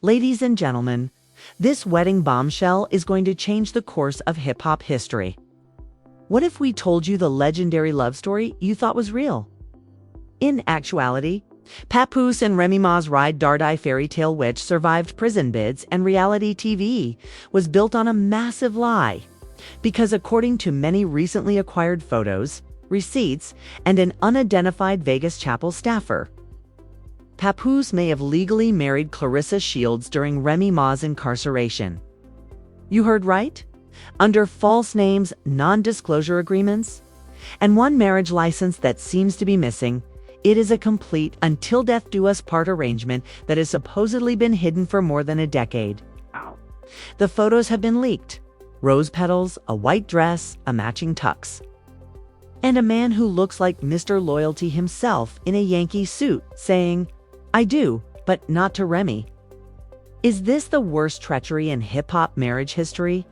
Ladies and gentlemen, this wedding bombshell is going to change the course of hip-hop history. What if we told you the legendary love story you thought was real? In actuality, Papoose and Remy Ma's ride-or-die fairy tale which survived prison bids and reality TV was built on a massive lie. Because according to many recently acquired photos, receipts, and an unidentified Vegas chapel staffer, Papoose may have legally married Claressa Shields during Remy Ma's incarceration. You heard right? Under false names, non-disclosure agreements, and one marriage license that seems to be missing. It is a complete until death do us part arrangement that has supposedly been hidden for more than a decade. The photos have been leaked. Rose petals, a white dress, a matching tux, and a man who looks like Mr. Loyalty himself in a Yankee suit saying, "I do, but not to Remy." Is this the worst treachery in hip-hop marriage history?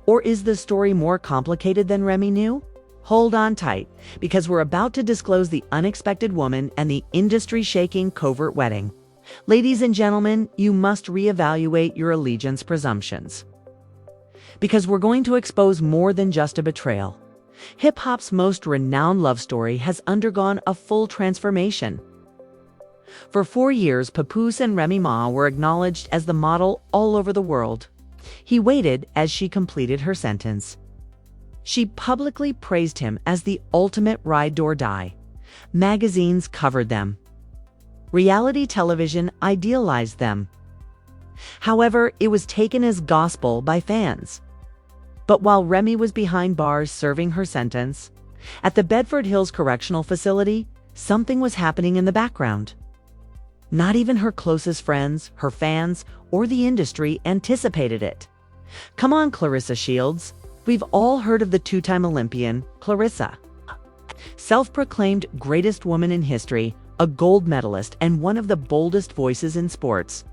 Or is the story more complicated than Remy knew? Hold on tight, because we're about to disclose the unexpected woman and the industry-shaking covert wedding. Ladies and gentlemen, you must reevaluate your allegiance presumptions. Because we're going to expose more than just a betrayal. Hip-hop's most renowned love story has undergone a full transformation. For 4 years, Papoose and Remy Ma were acknowledged as the model all over the world. He waited as she completed her sentence. She publicly praised him as the ultimate ride-or-die. Magazines covered them. Reality television idealized them. However, it was taken as gospel by fans. But while Remy was behind bars serving her sentence, at the Bedford Hills Correctional Facility, something was happening in the background. Not even her closest friends, her fans, or the industry anticipated it. Come on, Claressa Shields. We've all heard of the two-time Olympian, Claressa. Self-proclaimed greatest woman in history, a gold medalist, and one of the boldest voices in sports.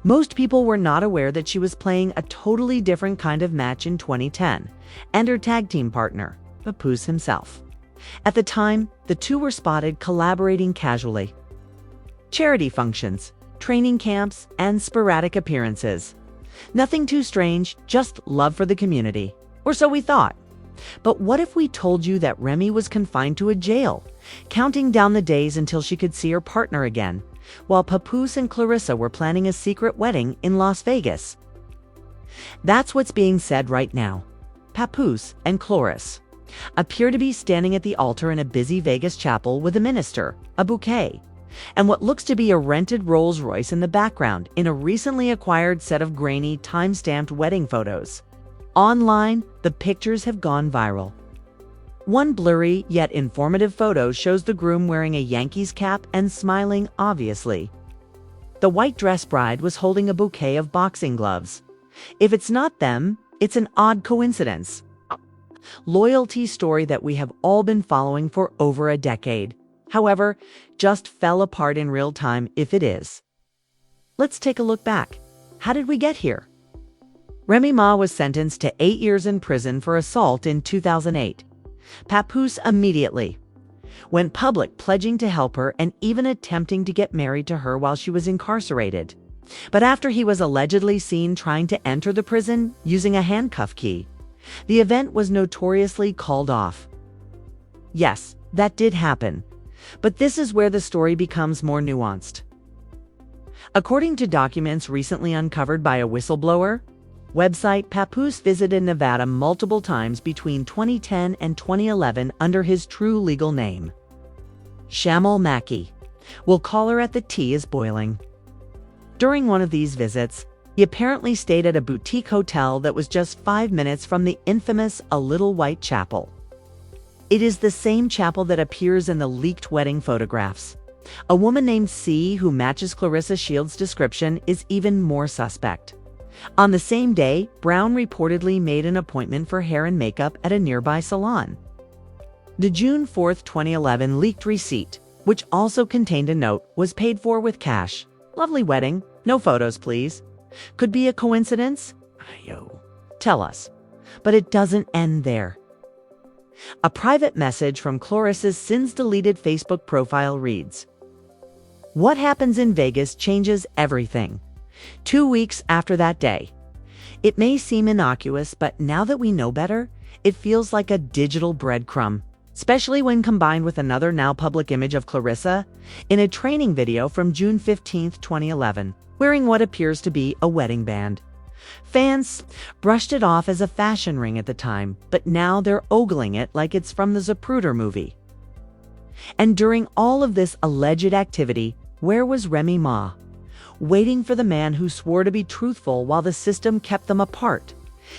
Most people were not aware that she was playing a totally different kind of match in 2010, and her tag team partner, Papoose himself. At the time, the two were spotted collaborating casually. Charity functions, training camps, and sporadic appearances. Nothing too strange, just love for the community. Or so we thought. But what if we told you that Remy was confined to a jail, counting down the days until she could see her partner again, while Papoose and Claressa were planning a secret wedding in Las Vegas? That's what's being said right now. Papoose and Claressa appear to be standing at the altar in a busy Vegas chapel with a minister, a bouquet, and what looks to be a rented Rolls-Royce in the background in a recently acquired set of grainy, time-stamped wedding photos. Online, the pictures have gone viral. One blurry yet informative photo shows the groom wearing a Yankees cap and smiling obviously. The white dress bride was holding a bouquet of boxing gloves. If it's not them, it's an odd coincidence. Loyalty story that we have all been following for over a decade. However, just fell apart in real time if it is. Let's take a look back. How did we get here? Remy Ma was sentenced to 8 years in prison for assault in 2008. Papoose immediately went public, pledging to help her and even attempting to get married to her while she was incarcerated. But after he was allegedly seen trying to enter the prison using a handcuff key, the event was notoriously called off. Yes, that did happen. But this is where the story becomes more nuanced. According to documents recently uncovered by a whistleblower website, Papoose visited Nevada multiple times between 2010 and 2011 under his true legal name, Shamal Mackey. We'll call her at the tea is boiling. During one of these visits, he apparently stayed at a boutique hotel that was just 5 minutes from the infamous A Little White Chapel. It is the same chapel that appears in the leaked wedding photographs. A woman named C, who matches Claressa Shields' description, is even more suspect. On the same day, Brown reportedly made an appointment for hair and makeup at a nearby salon. The June 4, 2011 leaked receipt, which also contained a note, was paid for with cash. Lovely wedding, no photos please. Could be a coincidence? Tell us. But it doesn't end there. A private message from Claressa's since-deleted Facebook profile reads, "What happens in Vegas changes everything. 2 weeks after that day. It may seem innocuous, but now that we know better, it feels like a digital breadcrumb, especially when combined with another now public image of Claressa in a training video from June 15, 2011, wearing what appears to be a wedding band. Fans brushed it off as a fashion ring at the time, but now they're ogling it like it's from the Zapruder movie. And during all of this alleged activity, where was Remy Ma? Waiting for the man who swore to be truthful while the system kept them apart,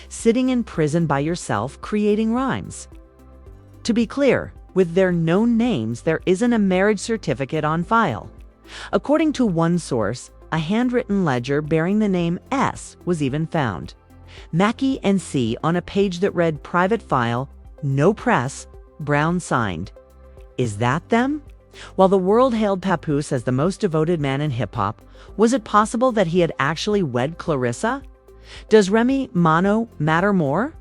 sitting in prison by yourself creating rhymes. To be clear, with their known names, there isn't a marriage certificate on file. According to one source, a handwritten ledger bearing the name S was even found. Mackie and C on a page that read private file, no press, brown signed. Is that them? While the world hailed Papoose as the most devoted man in hip-hop, was it possible that he had actually wed Claressa? Does Remy Ma matter more?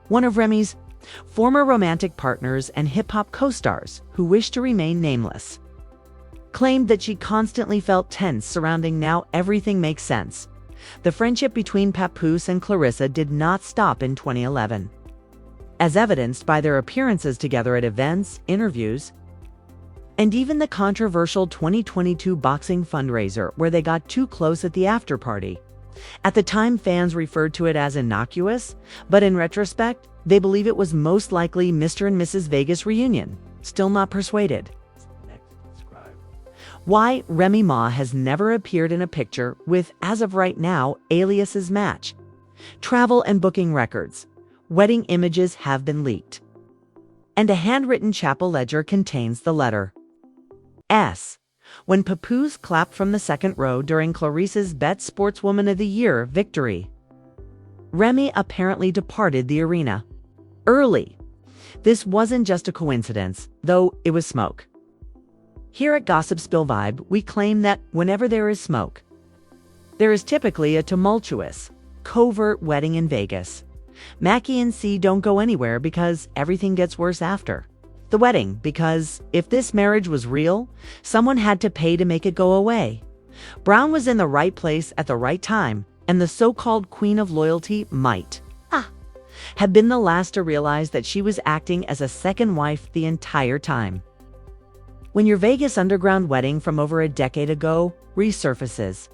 One of Remy's former romantic partners and hip-hop co-stars, who wished to remain nameless, claimed that she constantly felt tense surrounding Now Everything Makes Sense. The friendship between Papoose and Claressa did not stop in 2011, as evidenced by their appearances together at events, interviews, and even the controversial 2022 boxing fundraiser where they got too close at the after-party. At the time, fans referred to it as innocuous, but in retrospect, they believe it was most likely Mr. and Mrs. Vegas reunion. Still not persuaded. Why Remy Ma has never appeared in a picture with, as of right now, aliases match. Travel and booking records. Wedding images have been leaked. And a handwritten chapel ledger contains the letter S. When Papoose clapped from the second row during Claressa's Bet Sportswoman of the Year victory, Remy apparently departed the arena early. This wasn't just a coincidence, though it was smoke. Here at Gossip Spill Vibe, we claim that whenever there is smoke, there is typically a tumultuous, covert wedding in Vegas. Mackie and C don't go anywhere because everything gets worse after the wedding, because if this marriage was real, someone had to pay to make it go away. Brown was in the right place at the right time, and the so-called queen of loyalty might have been the last to realize that she was acting as a second wife the entire time. When your Vegas underground wedding from over a decade ago resurfaces,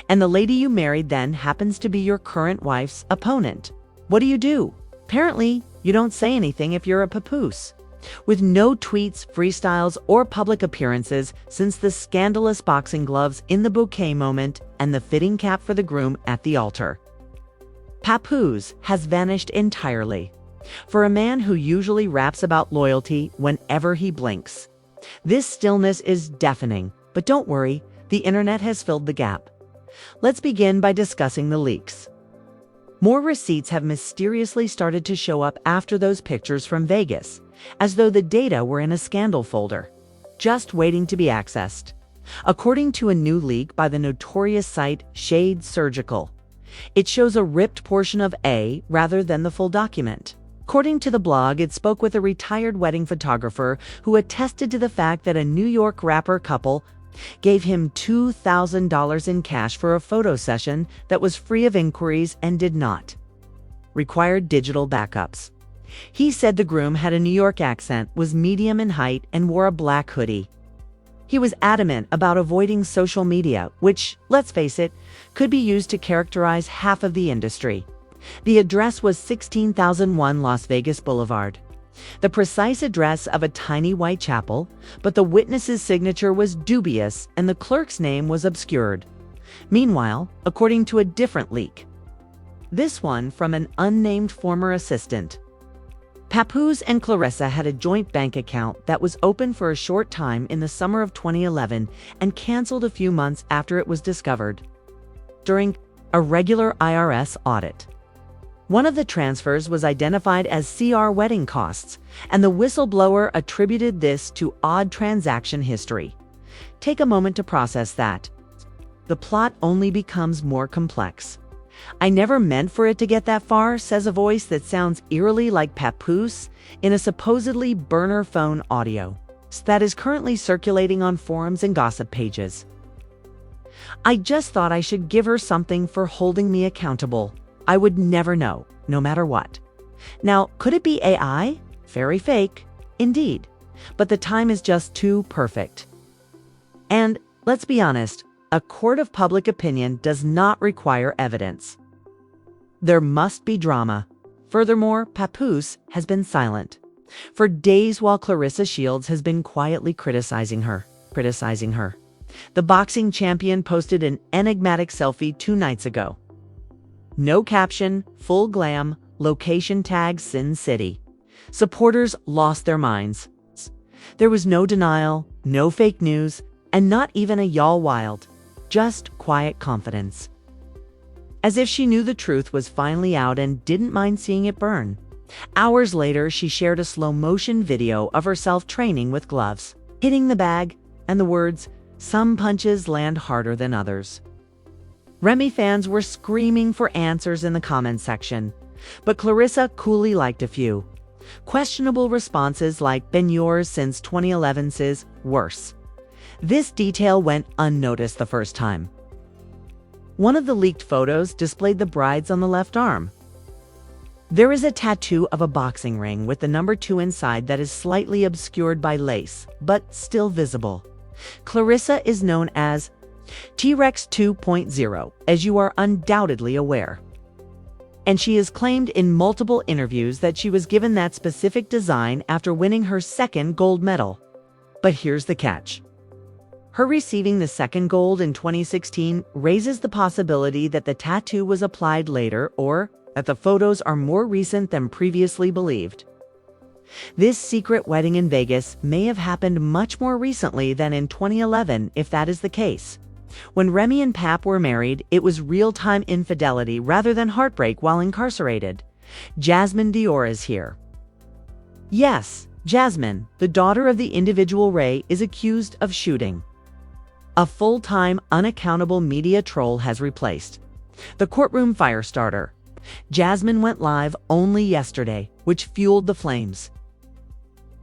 and the lady you married then happens to be your current wife's opponent, what do? Apparently, you don't say anything if you're a Papoose. With no tweets, freestyles, or public appearances since the scandalous boxing gloves in the bouquet moment and the fitting cap for the groom at the altar, Papoose has vanished entirely. For a man who usually raps about loyalty whenever he blinks, this stillness is deafening, but don't worry, the internet has filled the gap. Let's begin by discussing the leaks. More receipts have mysteriously started to show up after those pictures from Vegas, as though the data were in a scandal folder, just waiting to be accessed. According to a new leak by the notorious site Shade Surgical, it shows a ripped portion of A rather than the full document. According to the blog, it spoke with a retired wedding photographer who attested to the fact that a New York rapper couple gave him $2,000 in cash for a photo session that was free of inquiries and did not require digital backups. He said the groom had a New York accent, was medium in height, and wore a black hoodie. He was adamant about avoiding social media, which, let's face it, could be used to characterize half of the industry. The address was 16,001 Las Vegas Boulevard, the precise address of a tiny white chapel, but the witness's signature was dubious and the clerk's name was obscured. Meanwhile, according to a different leak, this one from an unnamed former assistant, Papoose and Claressa had a joint bank account that was open for a short time in the summer of 2011 and canceled a few months after it was discovered during a regular IRS audit. One of the transfers was identified as CR wedding costs, and the whistleblower attributed this to odd transaction history. Take a moment to process that. The plot only becomes more complex. I never meant for it to get that far, says a voice that sounds eerily like Papoose in a supposedly burner phone audio that is currently circulating on forums and gossip pages. "I just thought I should give her something for holding me accountable. I would never know, no matter what." Now, could it be AI? Very fake, indeed. But the time is just too perfect. And let's be honest, a court of public opinion does not require evidence. There must be drama. Furthermore, Papoose has been silent for days while Claressa Shields has been quietly criticizing her. The boxing champion posted an enigmatic selfie 2 nights ago. No caption, full glam, location tag Sin City. Supporters lost their minds. There was no denial, no fake news, and not even a y'all wild, just quiet confidence. As if she knew the truth was finally out and didn't mind seeing it burn. Hours later, she shared a slow-motion video of herself training with gloves, hitting the bag, and the words, "Some punches land harder than others." Remy fans were screaming for answers in the comments section, but Claressa coolly liked a few. Questionable responses like "Been yours since 2011's worse." This detail went unnoticed the first time. One of the leaked photos displayed the brides on the left arm. There is a tattoo of a boxing ring with the number 2 inside that is slightly obscured by lace, but still visible. Claressa is known as T-Rex 2.0, as you are undoubtedly aware. And she has claimed in multiple interviews that she was given that specific design after winning her 2nd gold medal. But here's the catch. Her receiving the 2nd gold in 2016 raises the possibility that the tattoo was applied later or that the photos are more recent than previously believed. This secret wedding in Vegas may have happened much more recently than in 2011 if that is the case. When Remy and Pap were married, it was real-time infidelity rather than heartbreak while incarcerated. Jasmine Dior is here. Yes, Jasmine, the daughter of the individual Ray, is accused of shooting. A full-time, unaccountable media troll has replaced the courtroom fire starter. Jasmine went live only yesterday, which fueled the flames.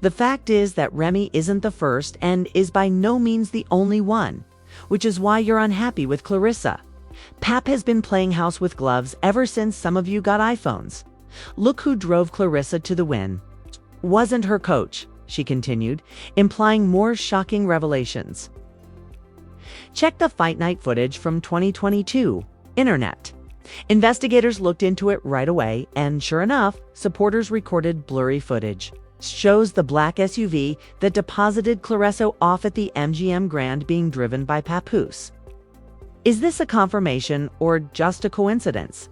The fact is that Remy isn't the first and is by no means the only one, which is why you're unhappy with Claressa. Pap has been playing house with gloves ever since some of you got iPhones. Look who drove Claressa to the win. Wasn't her coach, she continued, implying more shocking revelations. Check the fight night footage from 2022, internet. Investigators looked into it right away, and sure enough, supporters recorded blurry footage. Shows the black SUV that deposited Claressa off at the MGM Grand being driven by Papoose. Is this a confirmation or just a coincidence?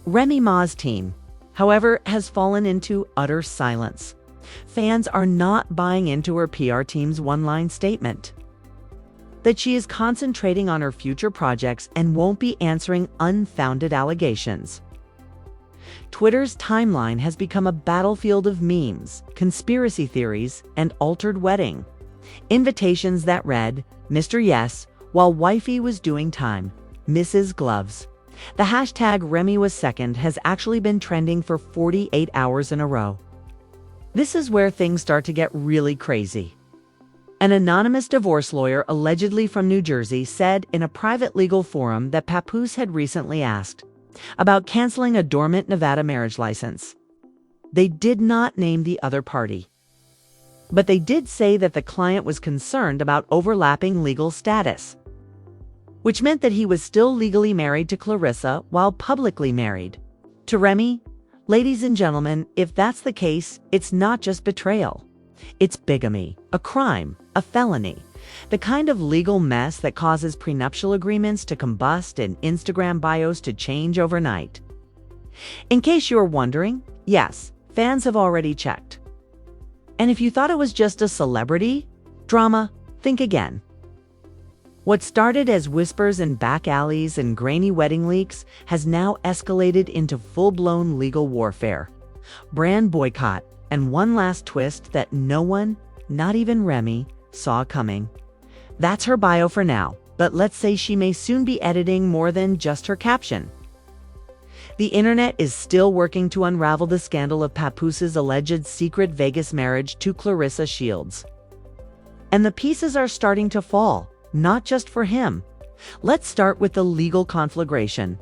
Remy Ma's team, however, has fallen into utter silence. Fans are not buying into her PR team's one-line statement that she is concentrating on her future projects and won't be answering unfounded allegations. Twitter's timeline has become a battlefield of memes, conspiracy theories, and altered wedding invitations that read, "Mr. Yes," while wifey was doing time, Mrs. Gloves. The hashtag Remy was second has actually been trending for 48 hours in a row. This is where things start to get really crazy. An anonymous divorce lawyer allegedly from New Jersey said in a private legal forum that Papoose had recently asked about canceling a dormant Nevada marriage license. They did not name the other party, but they did say that the client was concerned about overlapping legal status, which meant that he was still legally married to Claressa while publicly married to Remy. Ladies and gentlemen, if that's the case, it's not just betrayal. It's bigamy, a crime, a felony, the kind of legal mess that causes prenuptial agreements to combust and Instagram bios to change overnight. In case you're wondering, yes, fans have already checked. And if you thought it was just a celebrity drama, think again. What started as whispers in back alleys and grainy wedding leaks has now escalated into full-blown legal warfare, brand boycott, and one last twist that no one, not even Remy, saw coming. That's her bio for now, but let's say she may soon be editing more than just her caption. The internet is still working to unravel the scandal of Papoose's alleged secret Vegas marriage to Claressa Shields. And the pieces are starting to fall, not just for him, Let's start with the legal conflagration.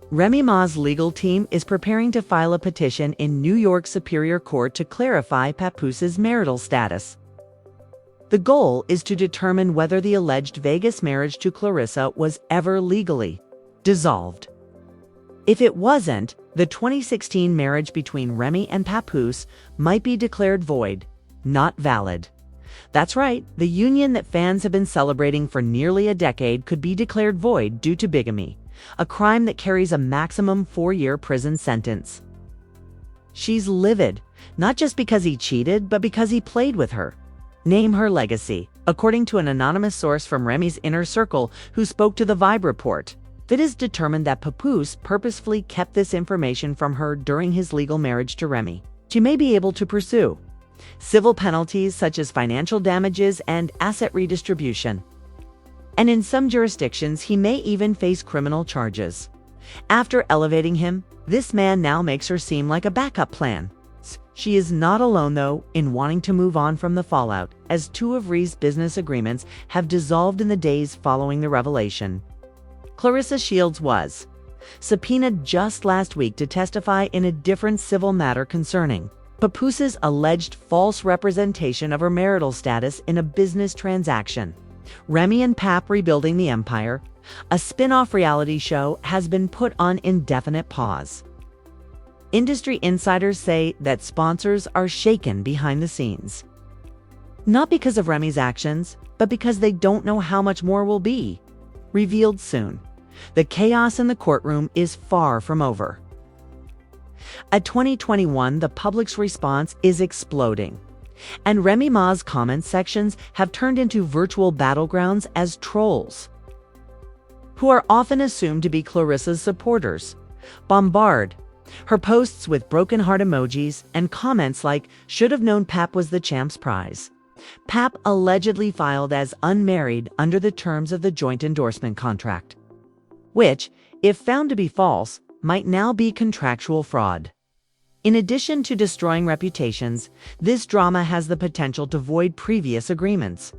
Remy Ma's legal team is preparing to file a petition in New York Superior Court to clarify Papoose's marital status. The goal is to determine whether the alleged Vegas marriage to Claressa was ever legally dissolved. If it wasn't, the 2016 marriage between Remy and Papoose might be declared void, not valid. That's right, the union that fans have been celebrating for nearly a decade could be declared void due to bigamy, a crime that carries a maximum 4-year prison sentence. She's livid, not just because he cheated, but because he played with her. Name her legacy, according to an anonymous source from Remy's inner circle who spoke to the Vibe report. It is determined that Papoose purposefully kept this information from her during his legal marriage to Remy. She may be able to pursue civil penalties such as financial damages and asset redistribution. And in some jurisdictions, he may even face criminal charges. After elevating him, this man now makes her seem like a backup plan. She is not alone, though, in wanting to move on from the fallout, as 2 of Rhee's business agreements have dissolved in the days following the revelation. Claressa Shields was subpoenaed just last week to testify in a different civil matter concerning Papoose's alleged false representation of her marital status in a business transaction. Remy and Pap Rebuilding the Empire, a spin-off reality show, has been put on indefinite pause. Industry insiders say that sponsors are shaken behind the scenes. Not because of Remy's actions, but because they don't know how much more will be revealed soon. The chaos in the courtroom is far from over. At 2021, the public's response is exploding, and Remy Ma's comment sections have turned into virtual battlegrounds as trolls, who are often assumed to be Claressa's supporters, bombard her posts with broken heart emojis and comments like, "Should have known Pap was the champ's prize." Pap allegedly filed as unmarried under the terms of the joint endorsement contract, which, if found to be false, might now be contractual fraud. In addition to destroying reputations, this drama has the potential to void previous agreements,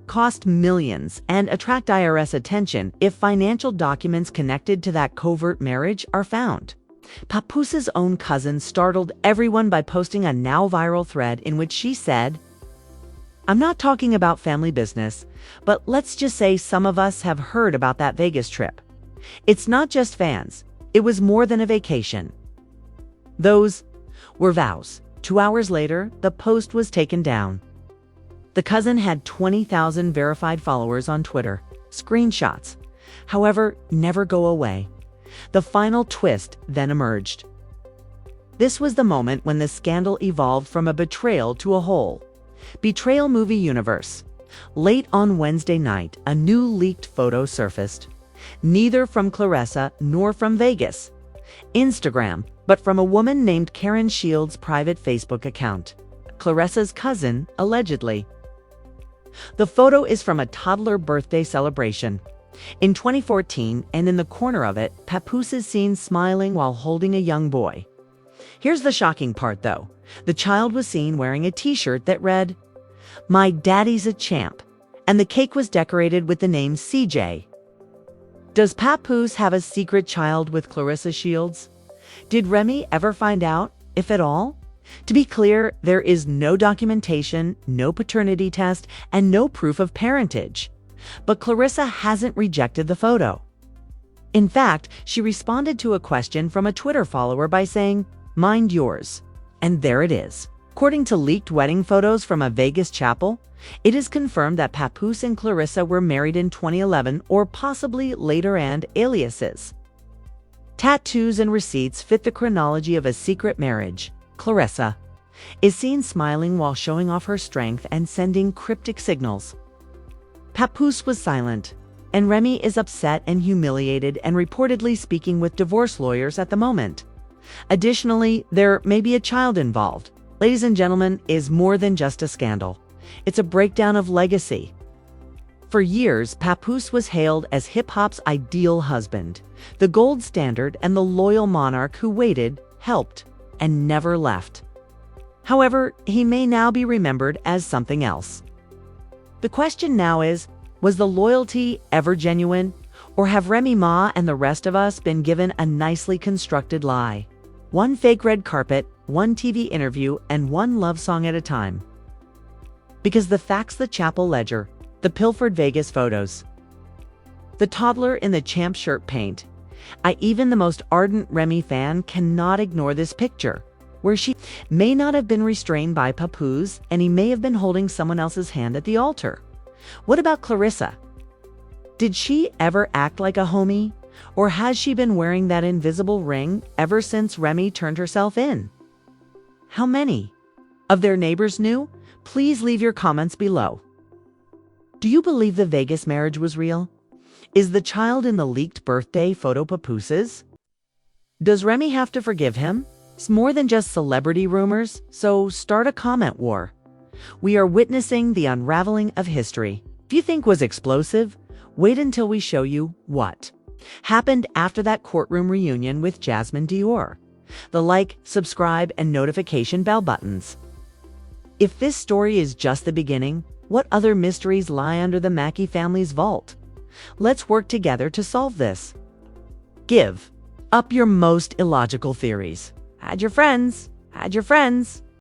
cost millions, and attract IRS attention if financial documents connected to that covert marriage are found. Papoose's own cousin startled everyone by posting a now viral thread in which she said, "I'm not talking about family business, but let's just say some of us have heard about that Vegas trip. It's not just fans. It was more than a vacation. Those were vows." 2 hours later, the post was taken down. The cousin had 20,000 verified followers on Twitter. Screenshots, however, never go away. The final twist then emerged. This was the moment when the scandal evolved from a betrayal to a whole betrayal movie universe. Late on Wednesday night, a new leaked photo surfaced. Neither from Claressa nor from Vegas Instagram, but from a woman named Karen Shields' private Facebook account. Claressa's cousin, allegedly. The photo is from a toddler birthday celebration in 2014, and in the corner of it, Papoose is seen smiling while holding a young boy. Here's the shocking part, though. The child was seen wearing a t-shirt that read, "My daddy's a champ," and the cake was decorated with the name CJ. Does Papoose have a secret child with Claressa Shields? Did Remy ever find out, if at all? To be clear, there is no documentation, no paternity test, and no proof of parentage. But Claressa hasn't rejected the photo. In fact, she responded to a question from a Twitter follower by saying, "Mind yours." And there it is. According to leaked wedding photos from a Vegas chapel, it is confirmed that Papoose and Claressa were married in 2011 or possibly later, and aliases. Tattoos and receipts fit the chronology of a secret marriage. Claressa is seen smiling while showing off her strength and sending cryptic signals. Papoose was silent, and Remy is upset and humiliated and reportedly speaking with divorce lawyers at the moment. Additionally, there may be a child involved. Ladies and gentlemen, is more than just a scandal. It's a breakdown of legacy. For years, Papoose was hailed as hip-hop's ideal husband, the gold standard and the loyal monarch who waited, helped, and never left. However, he may now be remembered as something else. The question now is, Was the loyalty ever genuine? Or have Remy Ma and the rest of us been given a nicely constructed lie? One fake red carpet, one TV interview, and one love song at a time. Because the facts, the chapel ledger, the pilfered Vegas photos, the toddler in the champ shirt paint, even the most ardent Remy fan cannot ignore this picture, where she may not have been restrained by Papoose and he may have been holding someone else's hand at the altar. What about Claressa? Did she ever act like a homie? Or has she been wearing that invisible ring ever since Remy turned herself in? How many of their neighbors knew? Please leave your comments below. Do you believe the Vegas marriage was real? Is the child in the leaked birthday photo Papoose's? Does Remy have to forgive him? It's more than just celebrity rumors, so start a comment war. We are witnessing the unraveling of history. If you think was explosive, wait until we show you what happened after that courtroom reunion with Jasmine Dior. The like, subscribe, and notification bell buttons. If this story is just the beginning, what other mysteries lie under the Mackey family's vault? Let's work together to solve this. Give up your most illogical theories. Add your friends.